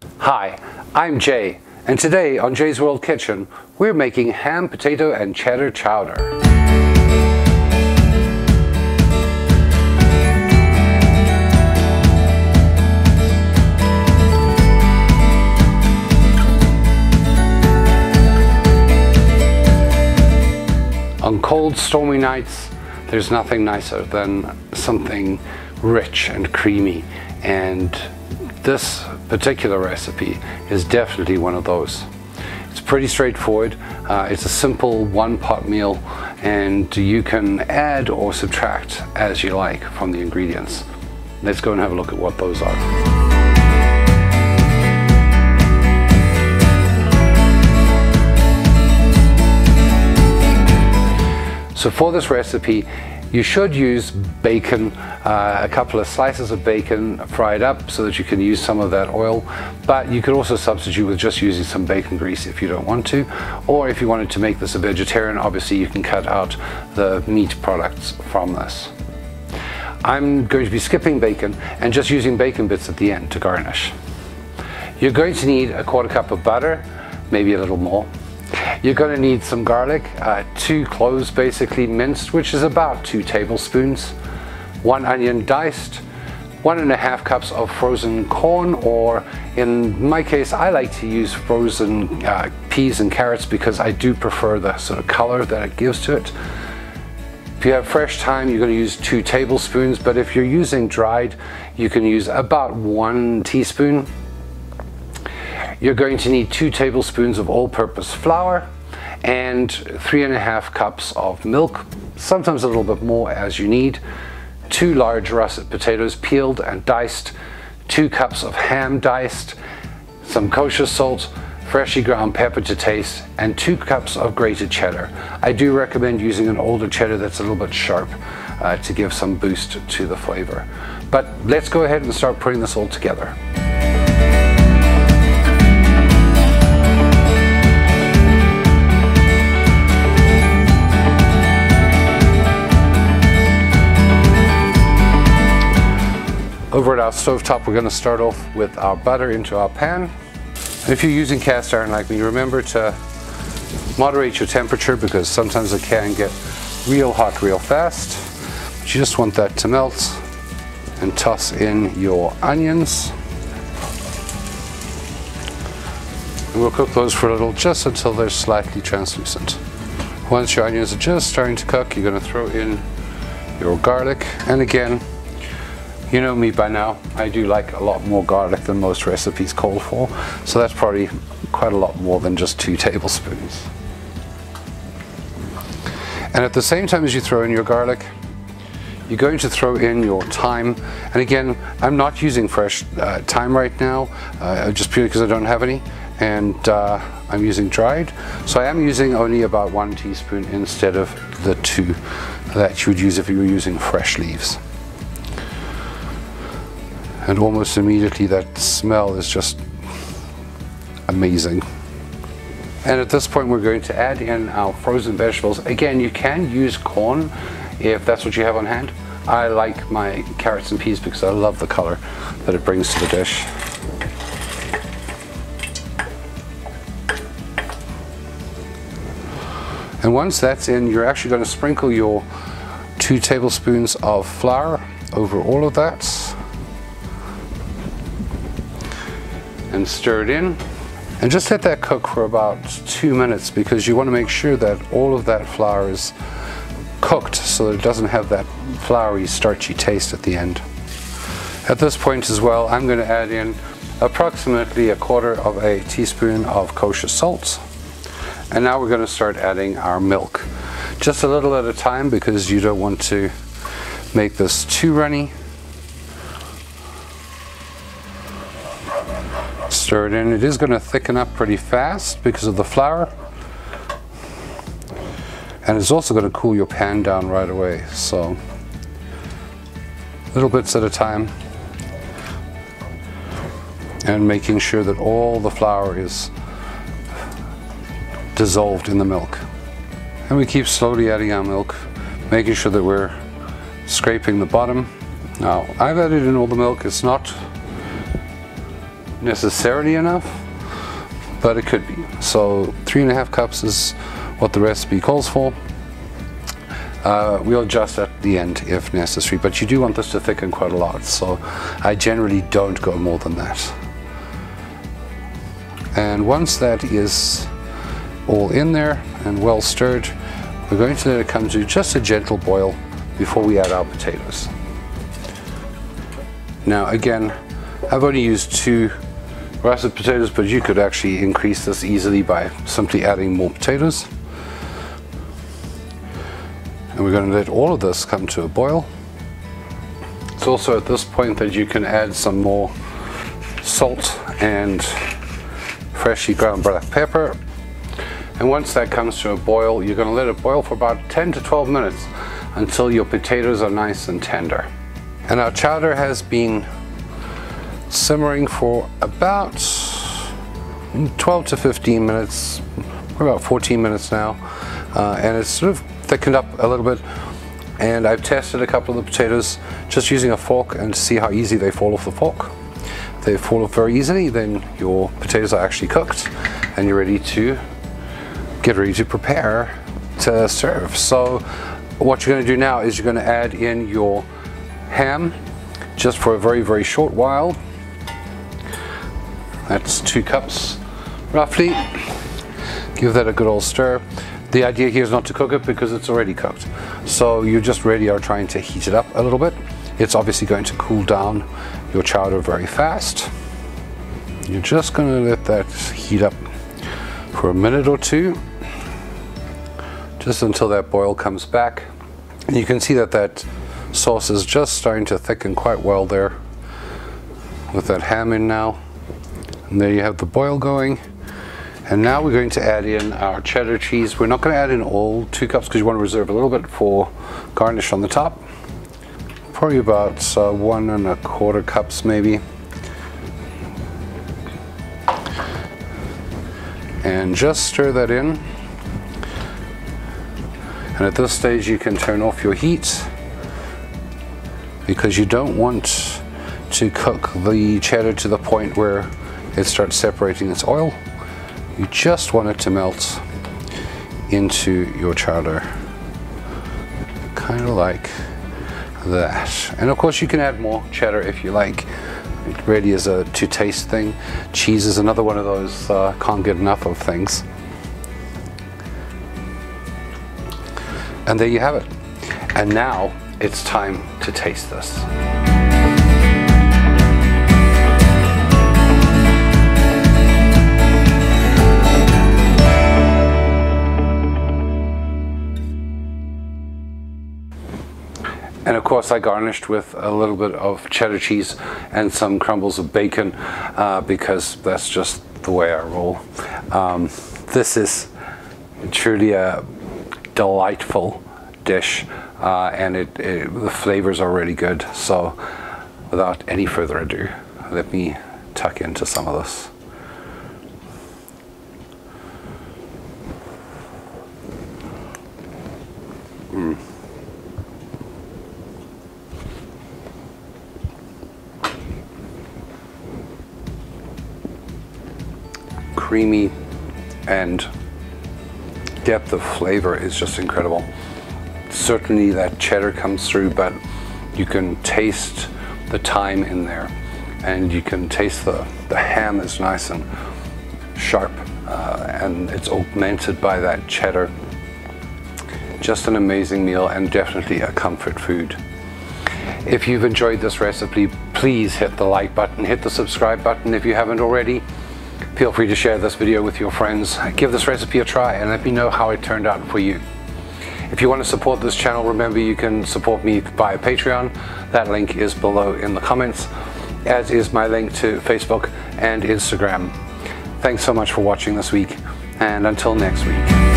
Hi, I'm Jay, and today on Jay's World Kitchen, we're making ham, potato, and cheddar chowder. On cold, stormy nights, there's nothing nicer than something rich and creamy, and this particular recipe is definitely one of those. It's pretty straightforward. It's a simple one-pot meal, and you can add or subtract as you like from the ingredients. Let's go and have a look at what those are. So for this recipe, you should use bacon, a couple of slices of bacon fried up so that you can use some of that oil, but you could also substitute with just using some bacon grease if you don't want to, or if you wanted to make this a vegetarian, obviously you can cut out the meat products from this. I'm going to be skipping bacon and just using bacon bits at the end to garnish. You're going to need a quarter cup of butter, maybe a little more. You're going to need some garlic, 2 cloves basically minced, which is about 2 tablespoons, 1 onion diced, 1.5 cups of frozen corn, or in my case I like to use frozen peas and carrots because I do prefer the sort of color that it gives to it. If you have fresh thyme, you're going to use 2 tablespoons, but if you're using dried, you can use about 1 teaspoon. You're going to need 2 tablespoons of all-purpose flour and 3.5 cups of milk, sometimes a little bit more as you need, 2 large russet potatoes peeled and diced, 2 cups of ham diced, some kosher salt, freshly ground pepper to taste, and 2 cups of grated cheddar. I do recommend using an older cheddar that's a little bit sharp to give some boost to the flavor. But let's go ahead and start putting this all together. Over at our stovetop, we're going to start off with our butter into our pan. And if you're using cast iron like me, remember to moderate your temperature because sometimes it can get real hot real fast. But you just want that to melt, and toss in your onions. And we'll cook those for a little, just until they're slightly translucent. Once your onions are just starting to cook, you're going to throw in your garlic. And again, you know me by now, I do like a lot more garlic than most recipes call for, so that's probably quite a lot more than just 2 tablespoons. And at the same time as you throw in your garlic, you're going to throw in your thyme. And again, I'm not using fresh thyme right now, just purely because I don't have any, and I'm using dried. So I am using only about 1 teaspoon instead of the 2 that you would use if you were using fresh leaves. And almost immediately that smell is just amazing. And at this point we're going to add in our frozen vegetables. Again, you can use corn if that's what you have on hand. I like my carrots and peas because I love the color that it brings to the dish. And once that's in, you're actually going to sprinkle your 2 tablespoons of flour over all of that. And stir it in, and just let that cook for about 2 minutes because you want to make sure that all of that flour is cooked so that it doesn't have that floury, starchy taste at the end. At this point as well, I'm going to add in approximately 1/4 teaspoon of kosher salt, and now we're going to start adding our milk, just a little at a time because you don't want to make this too runny. Stir it in. It is going to thicken up pretty fast because of the flour, and it's also going to cool your pan down right away, so little bits at a time, and making sure that all the flour is dissolved in the milk. And we keep slowly adding our milk, making sure that we're scraping the bottom. Now I've added in all the milk. It's not necessarily enough, but it could be. So 3.5 cups is what the recipe calls for. We'll adjust at the end if necessary, but you do want this to thicken quite a lot, so I generally don't go more than that. And once that is all in there and well stirred, we're going to let it come to just a gentle boil before we add our potatoes. Now again, I've only used 2 russet potatoes, but you could actually increase this easily by simply adding more potatoes. And we're going to let all of this come to a boil. It's also at this point that you can add some more salt and freshly ground black pepper. And once that comes to a boil, you're going to let it boil for about 10 to 12 minutes until your potatoes are nice and tender. And our chowder has been simmering for about 12 to 15 minutes. We're about 14 minutes now, and it's sort of thickened up a little bit. And I've tested a couple of the potatoes just using a fork and see how easy they fall off the fork. If they fall off very easily, then your potatoes are actually cooked and you're ready to get ready to prepare to serve. So what you're going to do now is you're going to add in your ham just for a very, very short while. That's 2 cups roughly. Give that a good old stir. The idea here is not to cook it because it's already cooked. So you just really are trying to heat it up a little bit. It's obviously going to cool down your chowder very fast. You're just going to let that heat up for a minute or 2, just until that boil comes back. And you can see that that sauce is just starting to thicken quite well there with that ham in now. And there you have the boil going. And now we're going to add in our cheddar cheese. We're not going to add in all 2 cups because you want to reserve a little bit for garnish on the top. Probably about 1¼ cups maybe. And just stir that in. And at this stage you can turn off your heat because you don't want to cook the cheddar to the point where it starts separating its oil. You just want it to melt into your chowder, kind of like that. And of course you can add more cheddar if you like. It really is a to taste thing. Cheese is another one of those can't get enough of things. And there you have it. And now it's time to taste this. And of course I garnished with a little bit of cheddar cheese and some crumbles of bacon because that's just the way I roll. This is truly a delightful dish and the flavors are really good. So without any further ado, let me tuck into some of this. Creamy, and depth of flavor is just incredible. Certainly that cheddar comes through, but you can taste the thyme in there, and you can taste the ham is nice and sharp, and it's augmented by that cheddar. Just an amazing meal and definitely a comfort food. If you've enjoyed this recipe, please hit the like button, hit the subscribe button if you haven't already. Feel free to share this video with your friends. Give this recipe a try and let me know how it turned out for you. If you want to support this channel, remember you can support me via Patreon. That link is below in the comments, as is my link to Facebook and Instagram. Thanks so much for watching this week, and until next week.